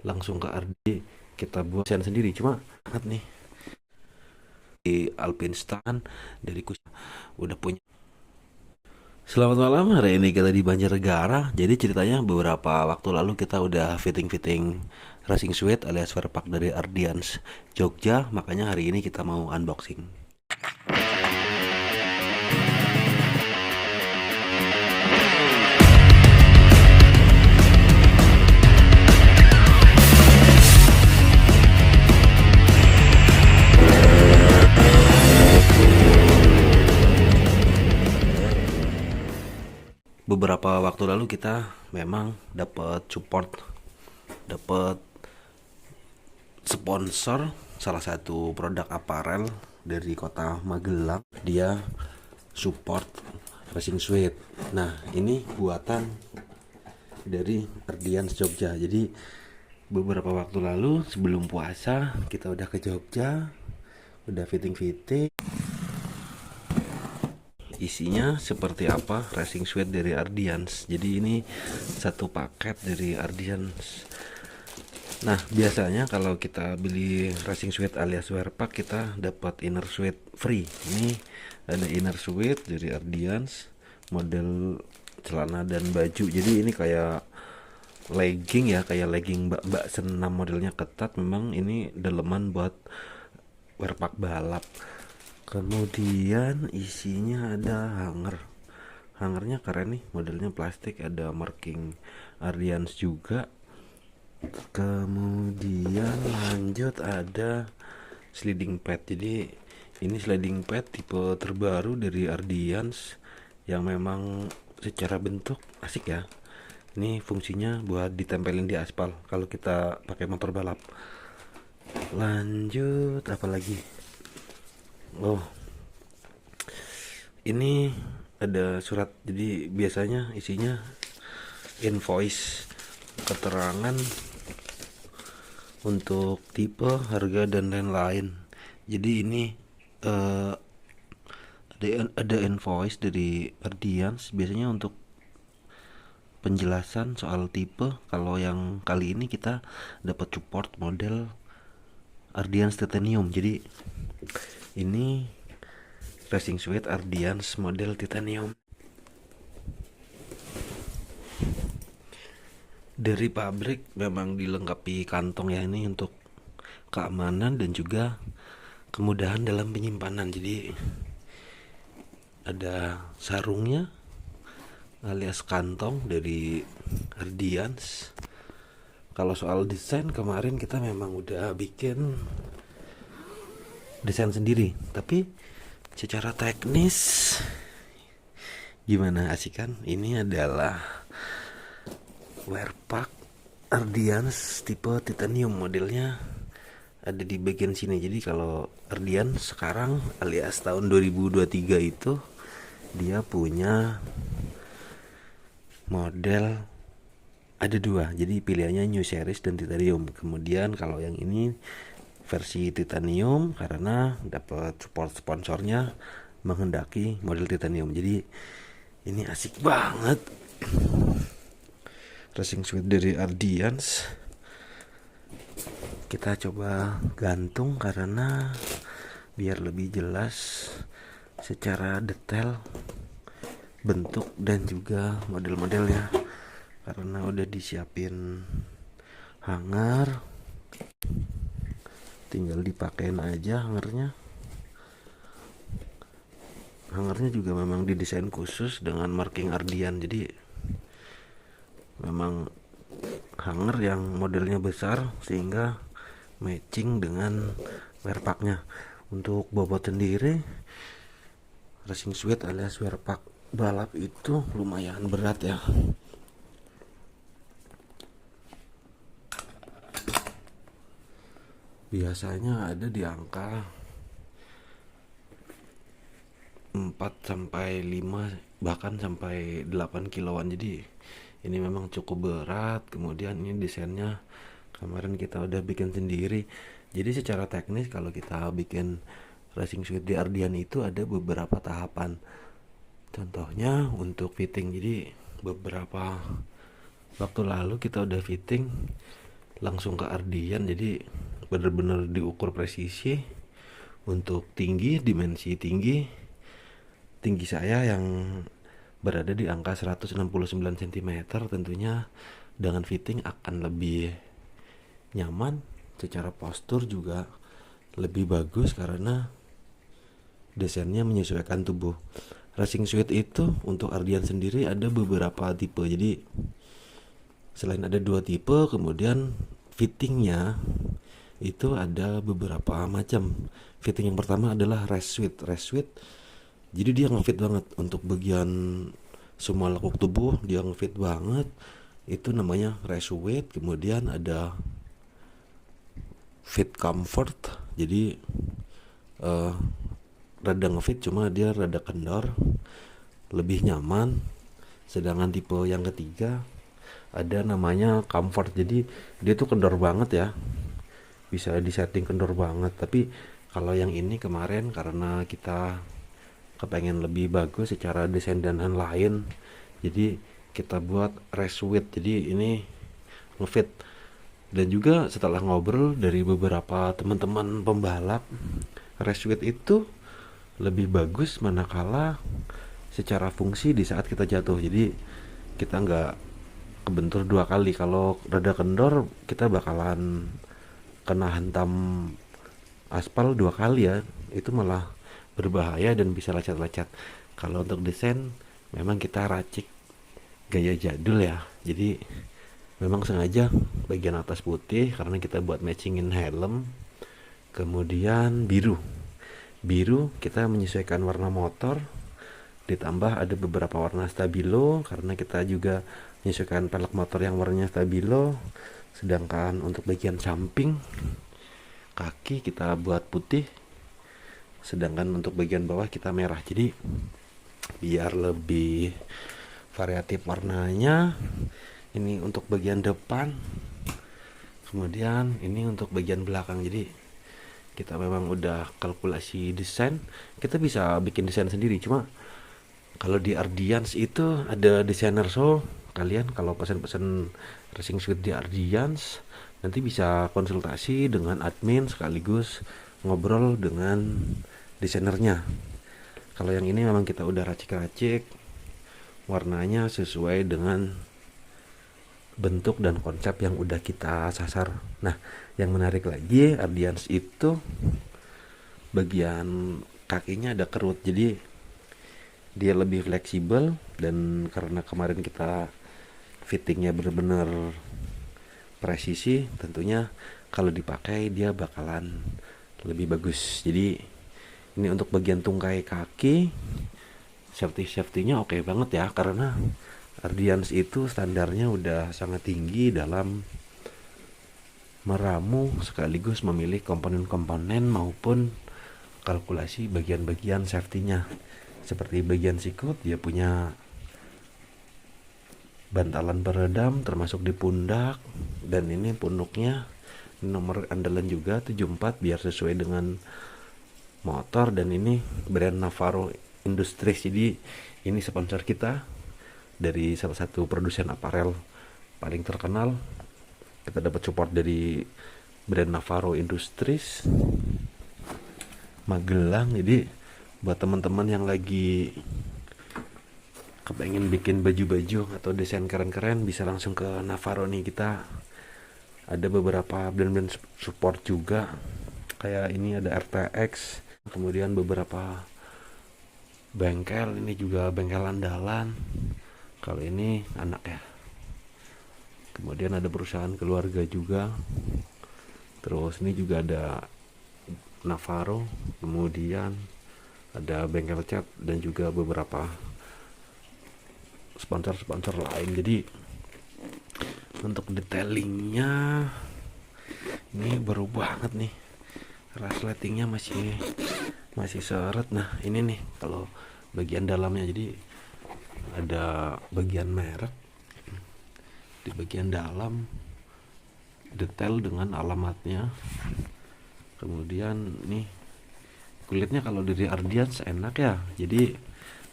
Langsung ke RD kita buat desain sendiri. Cuma banget nih di Alpinstan dari Kus udah punya. Selamat malam, hari ini kita di Banjarnegara. Jadi ceritanya beberapa waktu lalu kita udah fitting racing suite alias spare part dari Ardians Jogja. Makanya hari ini kita mau unboxing. Beberapa waktu lalu kita memang dapat support, dapat sponsor salah satu produk aparel dari kota Magelang. Dia support racing suite. Nah, ini buatan dari Ardians Jogja. Jadi beberapa waktu lalu sebelum puasa kita udah ke Jogja, udah fitting. Isinya seperti apa racing suite dari Ardians. Jadi ini satu paket dari Ardians. Nah, biasanya kalau kita beli racing suite alias wear pack, kita dapat inner suite free. Ini ada inner suite dari Ardians, model celana dan baju. Jadi ini kayak legging ya, kayak legging mbak senam, modelnya ketat. Memang ini daleman buat wear pack balap. Kemudian isinya ada hangernya keren nih, modelnya plastik, ada marking Ardians juga. Kemudian lanjut ada sliding pad. Jadi ini sliding pad tipe terbaru dari Ardians yang memang secara bentuk asik ya. Ini fungsinya buat ditempelin di aspal kalau kita pakai motor balap. Lanjut apa lagi? Oh, ini ada surat. Jadi biasanya isinya invoice, keterangan untuk tipe, harga dan lain-lain. Jadi ini eh, ada invoice dari Ardians biasanya untuk penjelasan soal tipe. Kalau yang kali ini kita dapat support model Ardians Titanium. Jadi ini racing suite Ardians model Titanium. Dari pabrik memang dilengkapi kantong ya, ini untuk keamanan dan juga kemudahan dalam penyimpanan. Jadi ada sarungnya alias kantong dari Ardians. Kalau soal desain, kemarin kita memang udah bikin desain sendiri, tapi secara teknis gimana, asik kan? Ini adalah wear pack Ardians tipe Titanium, modelnya ada di bagian sini. Jadi kalau Ardians sekarang alias tahun 2023 itu dia punya model ada dua, jadi pilihannya New Series dan Titanium. Kemudian kalau yang ini versi Titanium karena dapat support sponsornya menghendaki model Titanium. Jadi ini asik banget racing suite dari Ardians. Kita coba gantung karena biar lebih jelas secara detail bentuk dan juga model-modelnya, karena udah disiapin hanger, tinggal dipakein aja hangernya. Hangernya juga memang didesain khusus dengan marking Ardian. Jadi memang hanger yang modelnya besar sehingga matching dengan wear packnya. Untuk bobot sendiri racing suite alias wear pack balap itu lumayan berat ya. Biasanya ada di angka 4 sampai 5 bahkan sampai 8 kiloan. Jadi ini memang cukup berat. Kemudian ini desainnya kemarin kita udah bikin sendiri. Jadi secara teknis kalau kita bikin racing suite di Ardian itu ada beberapa tahapan. Contohnya untuk fitting. Jadi beberapa Waktu lalu kita udah fitting langsung ke Ardian, jadi bener-bener diukur presisi untuk tinggi, dimensi tinggi saya yang berada di angka 169 cm. Tentunya dengan fitting akan lebih nyaman, secara postur juga lebih bagus karena desainnya menyesuaikan tubuh. Racing suite itu untuk Ardian sendiri ada beberapa tipe, jadi selain ada 2 tipe, kemudian fittingnya itu ada beberapa macam. Fitting yang pertama adalah rest suite. Jadi dia ngefit banget untuk bagian semua lekuk tubuh, dia ngefit banget. Itu namanya rest suite. Kemudian ada fit comfort. Jadi rada ngefit cuma dia rada kendor, lebih nyaman. Sedangkan tipe yang ketiga ada namanya comfort. Jadi dia tuh kendor banget ya, bisa disetting kendor banget. Tapi kalau yang ini kemarin karena kita kepengen lebih bagus secara desain dan lain-lain, jadi kita buat rest suite. Jadi ini ngefit. Dan juga setelah ngobrol dari beberapa teman-teman pembalap, rest suite itu lebih bagus manakala secara fungsi di saat kita jatuh. Jadi kita nggak kebentur 2 kali. Kalau rada kendor kita bakalan kena hantam aspal 2 kali ya, itu malah berbahaya dan bisa lecet-lecet. Kalau untuk desain memang kita racik gaya jadul ya, jadi memang sengaja bagian atas putih karena kita buat matchingin helm. Kemudian biru kita menyesuaikan warna motor, ditambah ada beberapa warna stabilo karena kita juga menyesuaikan pelek motor yang warnanya stabilo. Sedangkan untuk bagian samping kaki kita buat putih, sedangkan untuk bagian bawah kita merah. Jadi biar lebih variatif warnanya. Ini untuk bagian depan, kemudian ini untuk bagian belakang. Jadi kita memang udah kalkulasi desain. Kita bisa bikin desain sendiri, cuma kalau di Ardians itu ada desainer. So kalian kalau pesan-pesan racing suite di Ardians nanti bisa konsultasi dengan admin sekaligus ngobrol dengan desainernya. Kalau yang ini memang kita udah racik-racik warnanya sesuai dengan bentuk dan konsep yang udah kita sasar. Nah, yang menarik lagi, Ardians itu bagian kakinya ada kerut, jadi dia lebih fleksibel. Dan karena kemarin kita fittingnya benar-benar presisi, tentunya kalau dipakai dia bakalan lebih bagus. Jadi ini untuk bagian tungkai kaki, safety-nya oke banget ya, karena Ardians itu standarnya udah sangat tinggi dalam meramu sekaligus memilih komponen-komponen maupun kalkulasi bagian-bagian safety-nya. Seperti bagian sikut, dia punya bantalan peredam termasuk di pundak, dan ini punduknya nomor andalan juga 74 biar sesuai dengan motor. Dan ini brand Navarro Industries, jadi ini sponsor kita dari salah satu produsen aparel paling terkenal. Kita dapat support dari brand Navarro Industries Magelang. Jadi buat teman-teman yang lagi kepengen bikin baju-baju atau desain keren-keren, bisa langsung ke Navarro nih. Kita ada beberapa brand-brand support juga, kayak ini ada RTX, kemudian beberapa bengkel, ini juga bengkel andalan. Kalau ini anak ya. Kemudian ada perusahaan keluarga juga. Terus ini juga ada Navarro, kemudian ada bengkel cat dan juga beberapa sponsor-sponsor lain. Jadi untuk detailingnya ini baru banget nih, resletingnya masih seret. Nah ini nih kalau bagian dalamnya, jadi ada bagian merek di bagian dalam, detail dengan alamatnya. Kemudian nih kulitnya kalau dari Ardians enak ya, jadi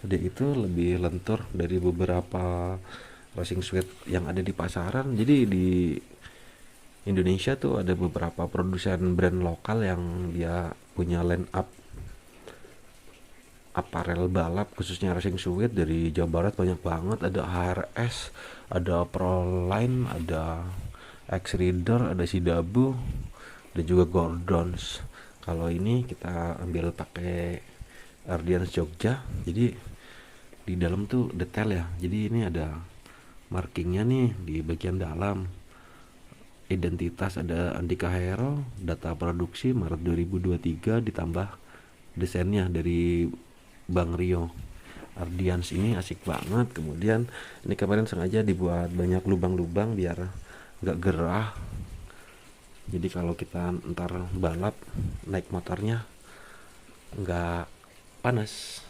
dia itu lebih lentur dari beberapa racing suit yang ada di pasaran. Jadi di Indonesia tuh ada beberapa produsen brand lokal yang dia punya line up aparel balap khususnya racing suit. Dari Jawa Barat banyak banget, ada HRS, ada Proline, ada X-Rider, ada Sidabu, dan juga Gordons. Kalau ini kita ambil pakai Ardians Jogja, jadi di dalam tuh detail ya. Jadi ini ada markingnya nih di bagian dalam, identitas ada Andika Hero, data produksi Maret 2023, ditambah desainnya dari Bang Rio. Ardians ini asik banget. Kemudian ini kemarin sengaja dibuat banyak lubang-lubang biar nggak gerah, jadi kalau kita ntar balap naik motornya nggak panas.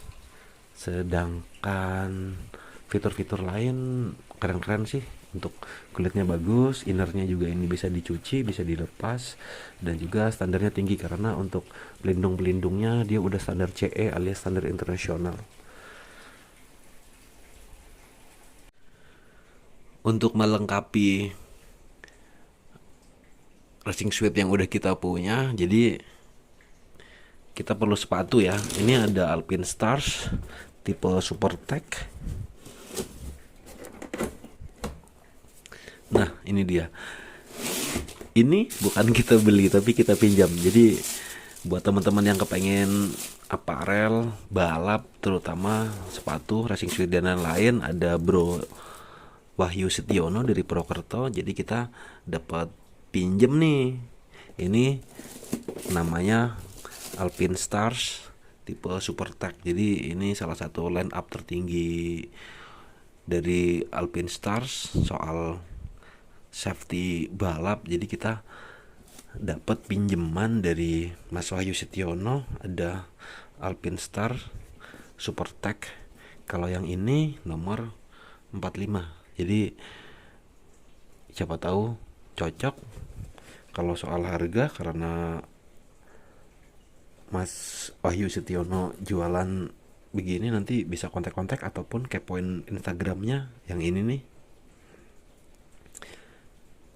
Sedangkan fitur-fitur lain keren-keren sih. Untuk kulitnya bagus, innernya juga ini bisa dicuci, bisa dilepas, dan juga standarnya tinggi karena untuk pelindung-pelindungnya dia udah standar CE alias standar internasional. Untuk melengkapi racing suit yang udah kita punya, jadi kita perlu sepatu ya. Ini ada Alpine Stars tipe Super Tech. Nah ini dia, ini bukan kita beli tapi kita pinjam. Jadi buat teman-teman yang kepengen aparel balap, terutama sepatu racing suit dan lain-lain, ada Bro Wahyu Setiono dari Purwokerto. Jadi kita dapat pinjem nih, ini namanya Alpine Stars tipe Super Tech. Jadi ini salah satu line up tertinggi dari Alpine Stars soal safety balap. Jadi kita dapat pinjaman dari Mas Wahyu Setiono, ada Alpine Star Super Tech. Kalau yang ini nomor 45. Jadi siapa tahu cocok. Kalau soal harga, karena Mas Wahyu Setiono jualan begini, nanti bisa kontak-kontak ataupun kepoin Instagramnya yang ini nih.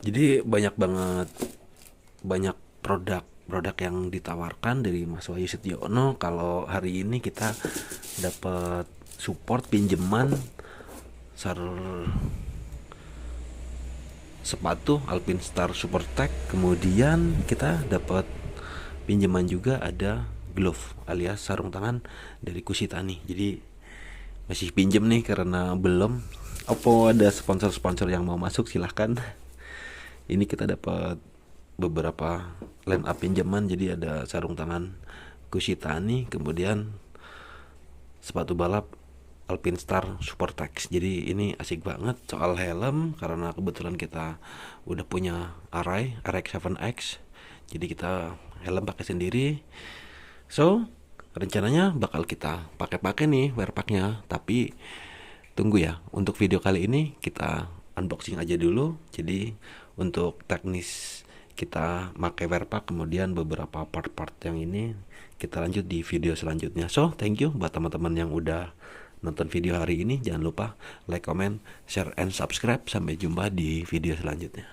Jadi banyak banget, banyak produk yang ditawarkan dari Mas Wahyu Setiono. Kalau hari ini kita dapat support pinjaman sepatu Alpine Star Super Tech, kemudian kita dapat pinjaman juga ada glove alias sarung tangan dari Kusitani. Jadi masih pinjem nih karena belum. Oppo ada sponsor-sponsor yang mau masuk silahkan. Ini kita dapat beberapa line up pinjaman. Jadi ada sarung tangan Kusitani, kemudian sepatu balap Alpine Star Super Tech. Jadi ini asik banget. Soal helm, karena kebetulan kita udah punya Arai RX7X, jadi kita helm pakai sendiri. So rencananya bakal kita pakai nih wearpacknya. Tapi tunggu ya, untuk video kali ini kita unboxing aja dulu. Jadi untuk teknis kita pakai wearpack, kemudian beberapa part-part yang ini kita lanjut di video selanjutnya. So thank you buat teman-teman yang udah nonton video hari ini. Jangan lupa like, comment, share, and subscribe. Sampai jumpa di video selanjutnya.